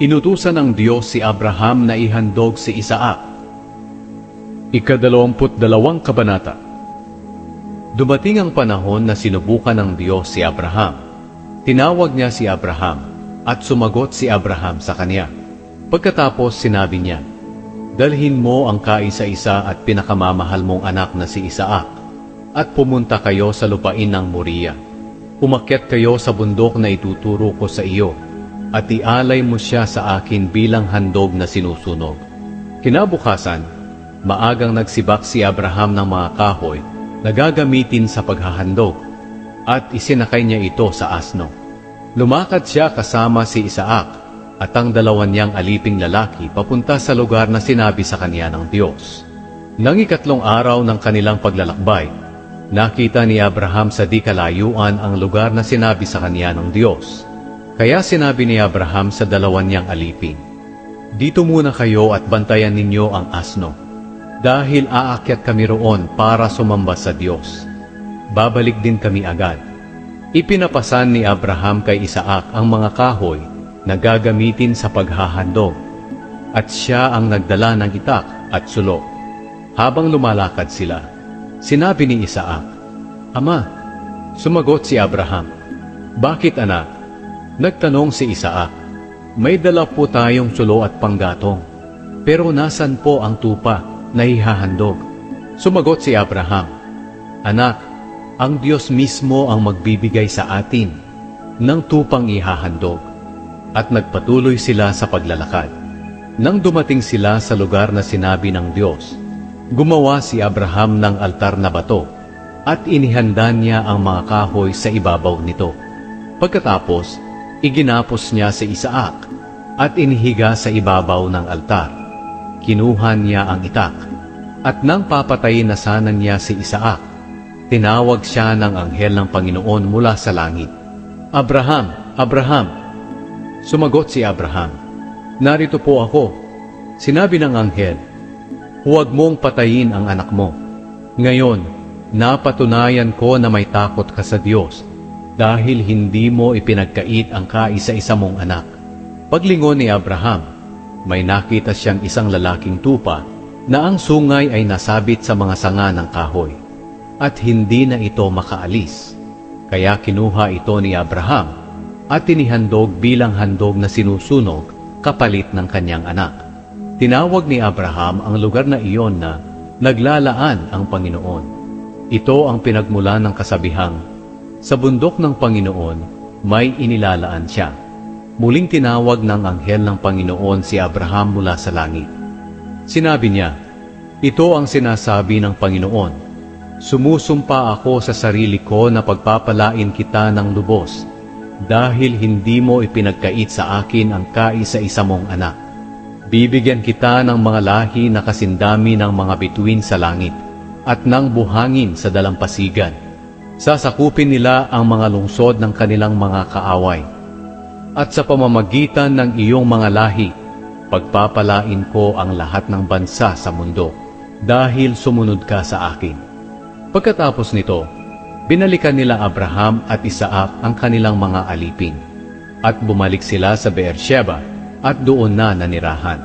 Inutusan ng Diyos si Abraham na ihandog si Isaac. Ika-22 kabanata. Dumating ang panahon na sinubukan ng Diyos si Abraham. Tinawag niya si Abraham at sumagot si Abraham sa kanya. Pagkatapos sinabi niya, "Dalhin mo ang kaisa-isa at pinakamamahal mong anak na si Isaac at pumunta kayo sa lupain ng Moriah. Umakyat kayo sa bundok na ituturo ko sa iyo at ialay mo siya sa akin bilang handog na sinusunog." Kinabukasan, maagang nagsibak si Abraham ng mga kahoy na gagamitin sa paghahandog at isinakay niya ito sa asno. Lumakad siya kasama si Isaac at ang dalawa niyang aliping lalaki papunta sa lugar na sinabi sa kanya ng Diyos. Nang ikatlong araw ng kanilang paglalakbay, nakita ni Abraham sa di kalayuan ang lugar na sinabi sa kanya ng Diyos. Kaya sinabi ni Abraham sa dalawa niyang aliping, "Dito muna kayo at bantayan ninyo ang asno, dahil aakyat kami roon para sumamba sa Diyos. Babalik din kami agad." Ipinapasan ni Abraham kay Isaac ang mga kahoy na gagamitin sa paghahandog, at siya ang nagdala ng itak at sulo. Habang lumalakad sila, sinabi ni Isaac, "Ama." Sumagot si Abraham, "Bakit anak?" Nagtanong si Isaac, "May dala po tayong sulo at panggatong, pero nasan po ang tupa na ihahandog?" Sumagot si Abraham, "Anak, ang Diyos mismo ang magbibigay sa atin ng tupang ihahandog." At nagpatuloy sila sa paglalakad. Nang dumating sila sa lugar na sinabi ng Diyos, gumawa si Abraham ng altar na bato at inihanda niya ang mga kahoy sa ibabaw nito. Pagkatapos, iginapos niya si Isaac at inihiga sa ibabaw ng altar. Kinuha niya ang itak, at nang papatayin na sana niya si Isaac, tinawag siya ng anghel ng Panginoon mula sa langit. "Abraham! Abraham!" Sumagot si Abraham, "Narito po ako." Sinabi ng anghel, "Huwag mong patayin ang anak mo. Ngayon, napatunayan ko na may takot ka sa Diyos dahil hindi mo ipinagkait ang kaisa-isa mong anak." Paglingon ni Abraham, may nakita siyang isang lalaking tupa na ang sungay ay nasabit sa mga sanga ng kahoy at hindi na ito makaalis. Kaya kinuha ito ni Abraham at inihandog bilang handog na sinusunog kapalit ng kanyang anak. Tinawag ni Abraham ang lugar na iyon na Naglalaan ang Panginoon. Ito ang pinagmulan ng kasabihang, "Sa bundok ng Panginoon may inilalaan siya." Muling tinawag ng anghel ng Panginoon si Abraham mula sa langit. Sinabi niya, "Ito ang sinasabi ng Panginoon, Sumusumpa ako sa sarili ko na pagpapalain kita ng lubos, dahil hindi mo ipinagkait sa akin ang kaisa-isa mong anak. Bibigyan kita ng mga lahi na kasindami ng mga bituin sa langit at ng buhangin sa dalampasigan. Sasakupin nila ang mga lungsod ng kanilang mga kaaway. At sa pamamagitan ng iyong mga lahi, pagpapalain ko ang lahat ng bansa sa mundo, dahil sumunod ka sa akin." Pagkatapos nito, binalikan nila Abraham at Isaac ang kanilang mga alipin, at bumalik sila sa Beersheba at doon na nanirahan.